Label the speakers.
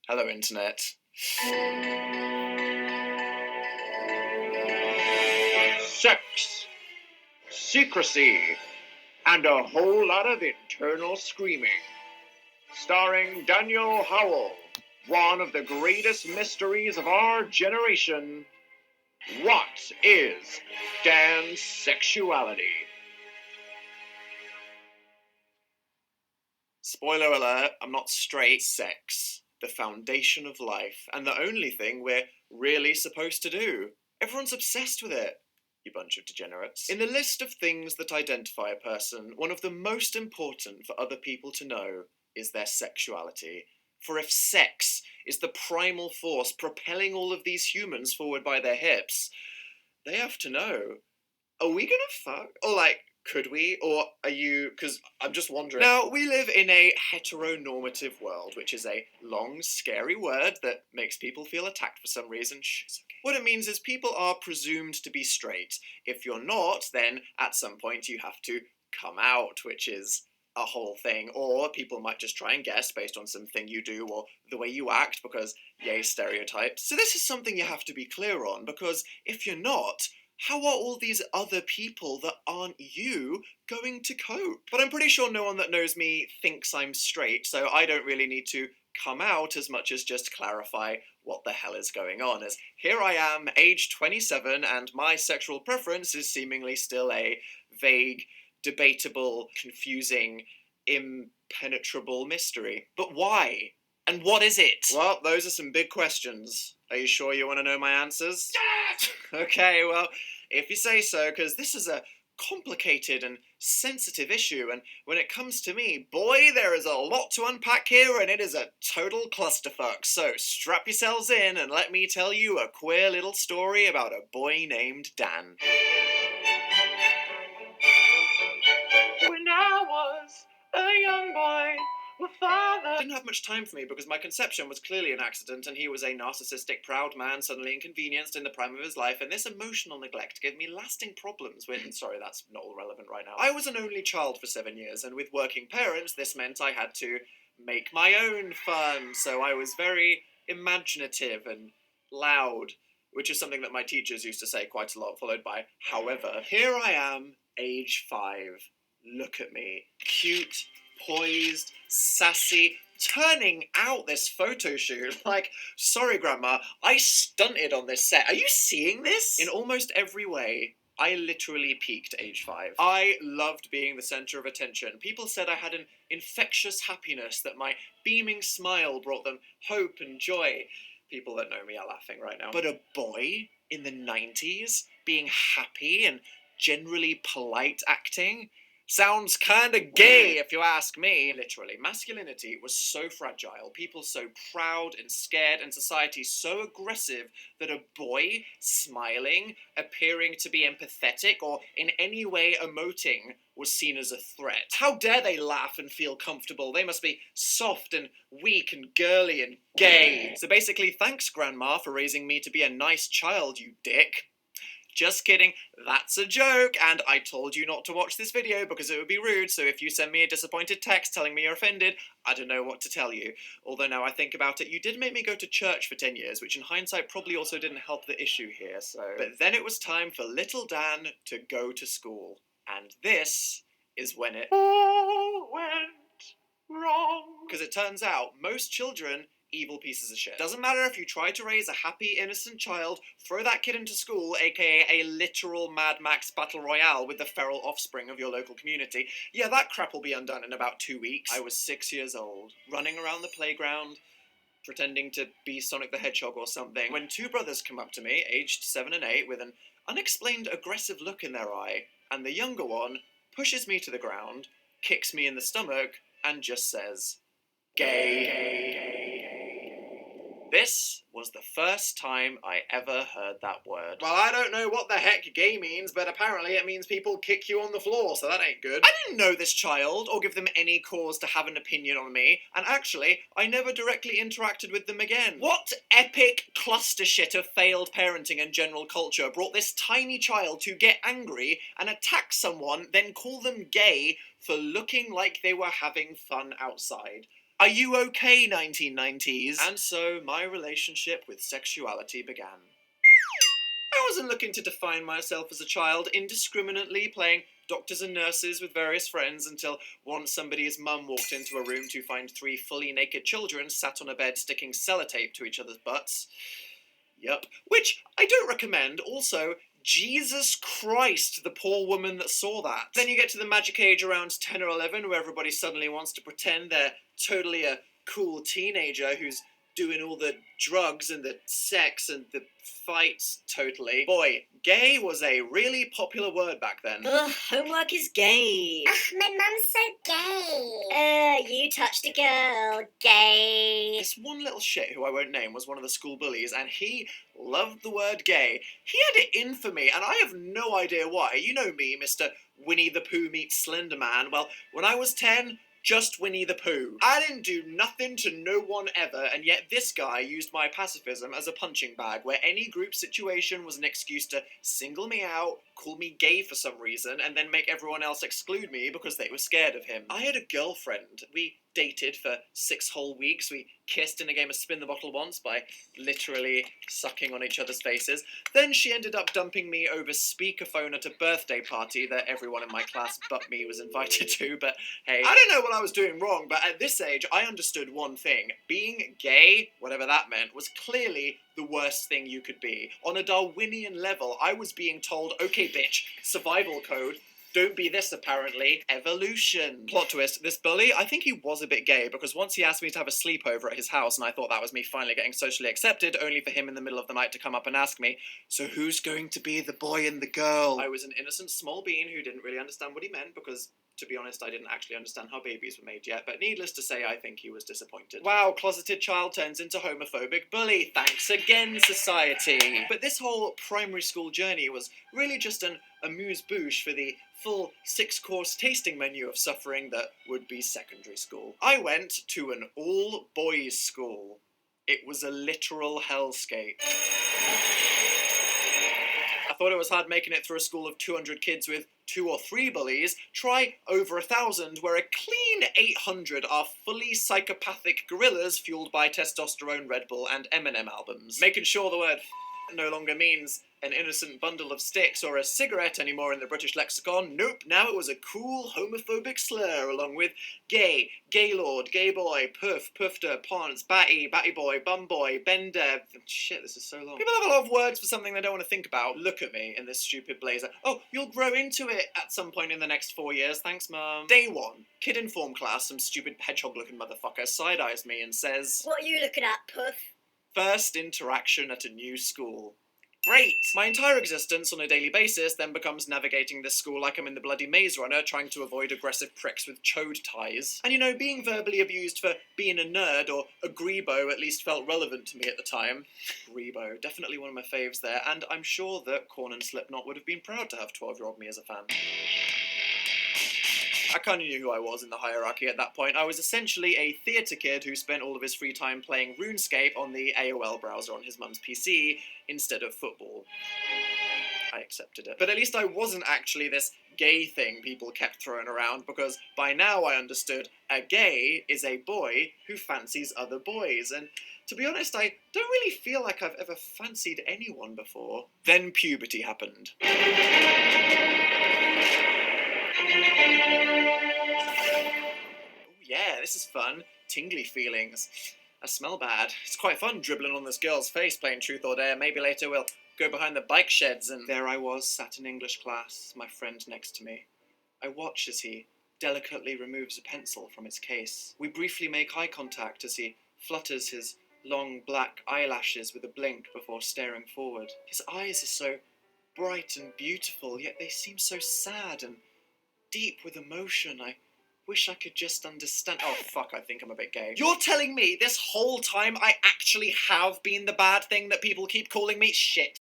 Speaker 1: Hello, Internet.
Speaker 2: Sex, secrecy, and a whole lot of internal screaming. Starring Daniel Howell, one of the greatest mysteries of our generation. What is Dan's sexuality?
Speaker 1: Spoiler alert, I'm not straight. Sex, the foundation of life, and the only thing we're really supposed to do. Everyone's obsessed with it, you bunch of degenerates. In the list of things that identify a person, one of the most important for other people to know is their sexuality. For if sex is the primal force propelling all of these humans forward by their hips, they have to know. Are we gonna fuck? Or could we? Or are you? Because I'm just wondering. Now, we live in a heteronormative world, which is a long, scary word that makes people feel attacked for some reason. Shh, it's okay. What it means is people are presumed to be straight. If you're not, then at some point you have to come out, which is a whole thing. Or people might just try and guess based on something you do or the way you act, because yay, stereotypes. So this is something you have to be clear on, because if you're not, how are all these other people that aren't you going to cope? But I'm pretty sure no one that knows me thinks I'm straight, so I don't really need to come out as much as just clarify what the hell is going on, as here I am, age 27, and my sexual preference is seemingly still a vague, debatable, confusing, impenetrable mystery. But why? And what is it? Well, those are some big questions. Are you sure you want to know my answers? Yes! Okay, well, if you say so, because this is a complicated and sensitive issue, and when it comes to me, boy, there is a lot to unpack here, and it is a total clusterfuck. So strap yourselves in and let me tell you a queer little story about a boy named Dan.
Speaker 2: When I was a young boy, my father
Speaker 1: Didn't have much time for me because my conception was clearly an accident, and he was a narcissistic, proud man suddenly inconvenienced in the prime of his life, and this emotional neglect gave me lasting problems with. Sorry, that's not all relevant right now. I was an only child for 7 years, and with working parents, this meant I had to make my own fun, so I was very imaginative and loud, which is something that my teachers used to say quite a lot, followed by, however. Here I am, age 5. Look at me. Cute, poised, sassy, turning out this photo shoot. Sorry, Grandma, I stunted on this set. Are you seeing this? In almost every way, I literally peaked age 5. I loved being the center of attention. People said I had an infectious happiness, that my beaming smile brought them hope and joy. People that know me are laughing right now. But a boy in the 90s being happy and generally polite acting? Sounds kinda gay, if you ask me. Literally, masculinity was so fragile, people so proud and scared, and society so aggressive that a boy smiling, appearing to be empathetic, or in any way emoting was seen as a threat. How dare they laugh and feel comfortable? They must be soft and weak and girly and gay. So basically, thanks, Grandma, for raising me to be a nice child, you dick. Just kidding, that's a joke, and I told you not to watch this video because it would be rude, so if you send me a disappointed text telling me you're offended, I don't know what to tell you. Although now I think about it, you did make me go to church for 10 years, which in hindsight probably also didn't help the issue here, so... But then it was time for little Dan to go to school, and this is when it
Speaker 2: all went wrong.
Speaker 1: Because it turns out, most children, evil pieces of shit. Doesn't matter if you try to raise a happy, innocent child, throw that kid into school, aka a literal Mad Max battle royale with the feral offspring of your local community. Yeah, that crap will be undone in about 2 weeks. I was 6 years old, running around the playground, pretending to be Sonic the Hedgehog or something, when 2 brothers come up to me, aged 7 and 8, with an unexplained aggressive look in their eye, and the younger one pushes me to the ground, kicks me in the stomach, and just says, gay. This was the first time I ever heard that word. Well, I don't know what the heck gay means, but apparently it means people kick you on the floor, so that ain't good. I didn't know this child, or give them any cause to have an opinion on me, and actually, I never directly interacted with them again. What epic cluster shit of failed parenting and general culture brought this tiny child to get angry and attack someone, then call them gay for looking like they were having fun outside? Are you okay, 1990s? And so my relationship with sexuality began. I wasn't looking to define myself as a child, indiscriminately playing doctors and nurses with various friends until once somebody's mum walked into a room to find 3 fully naked children sat on a bed sticking sellotape to each other's butts. Yup. Which I don't recommend. Also, Jesus Christ, the poor woman that saw that. Then you get to the magic age around 10 or 11 where everybody suddenly wants to pretend they're totally a cool teenager who's doing all the drugs and the sex and the fights totally. Boy, gay was a really popular word back then.
Speaker 3: Ugh, homework is gay.
Speaker 4: Ugh, my mum's so gay.
Speaker 3: You touched a girl. Gay.
Speaker 1: This one little shit who I won't name was one of the school bullies, and he loved the word gay. He had it in for me, and I have no idea why. You know me, Mr. Winnie the Pooh meets Slender Man. Well, when I was 10, just Winnie the Pooh. I didn't do nothing to no one ever, and yet this guy used my pacifism as a punching bag, where any group situation was an excuse to single me out, call me gay for some reason, and then make everyone else exclude me because they were scared of him. I had a girlfriend. We dated for 6 whole weeks. We kissed in a game of Spin the Bottle once by literally sucking on each other's faces. Then she ended up dumping me over speakerphone at a birthday party that everyone in my class but me was invited to, but hey, I don't know what I was doing wrong, but at this age I understood one thing. Being gay, whatever that meant, was clearly the worst thing you could be. On a Darwinian level, I was being told, okay bitch, survival code, don't be this apparently, evolution. Plot twist, this bully, I think he was a bit gay because once he asked me to have a sleepover at his house and I thought that was me finally getting socially accepted, only for him in the middle of the night to come up and ask me, so who's going to be the boy and the girl? I was an innocent small bean who didn't really understand what he meant because, to be honest, I didn't actually understand how babies were made yet, but needless to say, I think he was disappointed. Wow, closeted child turns into homophobic bully. Thanks again, society. But this whole primary school journey was really just an amuse-bouche for the full 6-course tasting menu of suffering that would be secondary school. I went to an all-boys school. It was a literal hellscape. I thought it was hard making it through a school of 200 kids with 2 or 3 bullies. Try over 1,000, where a clean 800 are fully psychopathic gorillas fueled by testosterone, Red Bull, and Eminem albums. Making sure the word no longer means an innocent bundle of sticks or a cigarette anymore in the British lexicon. Nope, now it was a cool homophobic slur along with gay, gaylord, gay boy, puff, puffter, ponce, batty, batty boy, bum boy, bender. Shit, this is so long. People have a lot of words for something they don't want to think about. Look at me in this stupid blazer. Oh, you'll grow into it at some point in the next 4 years. Thanks, Mum. Day 1. Kid in form class, some stupid hedgehog-looking motherfucker side-eyes me and says,
Speaker 3: What are you looking at, Puff?
Speaker 1: first interaction at a new school. Great! My entire existence on a daily basis then becomes navigating this school like I'm in the bloody Maze Runner, trying to avoid aggressive pricks with chode ties. And you know, being verbally abused for being a nerd or a grebo at least felt relevant to me at the time. Grebo, definitely one of my faves there, and I'm sure that Korn and Slipknot would have been proud to have 12-year-old me as a fan. I kind of knew who I was in the hierarchy at that point. I was essentially a theatre kid who spent all of his free time playing RuneScape on the AOL browser on his mum's PC instead of football. I accepted it. But at least I wasn't actually this gay thing people kept throwing around, because by now I understood a gay is a boy who fancies other boys, and to be honest, I don't really feel like I've ever fancied anyone before. Then puberty happened. Yeah, this is fun. Tingly feelings. I smell bad. It's quite fun dribbling on this girl's face playing Truth or Dare. Maybe later we'll go behind the bike sheds and there I was, sat in English class, my friend next to me. I watch as he delicately removes a pencil from its case. We briefly make eye contact as he flutters his long black eyelashes with a blink before staring forward. His eyes are so bright and beautiful, yet they seem so sad and deep with emotion. I wish I could just understand. Oh fuck, I think I'm a bit gay. You're telling me this whole time I actually have been the bad thing that people keep calling me? Shit.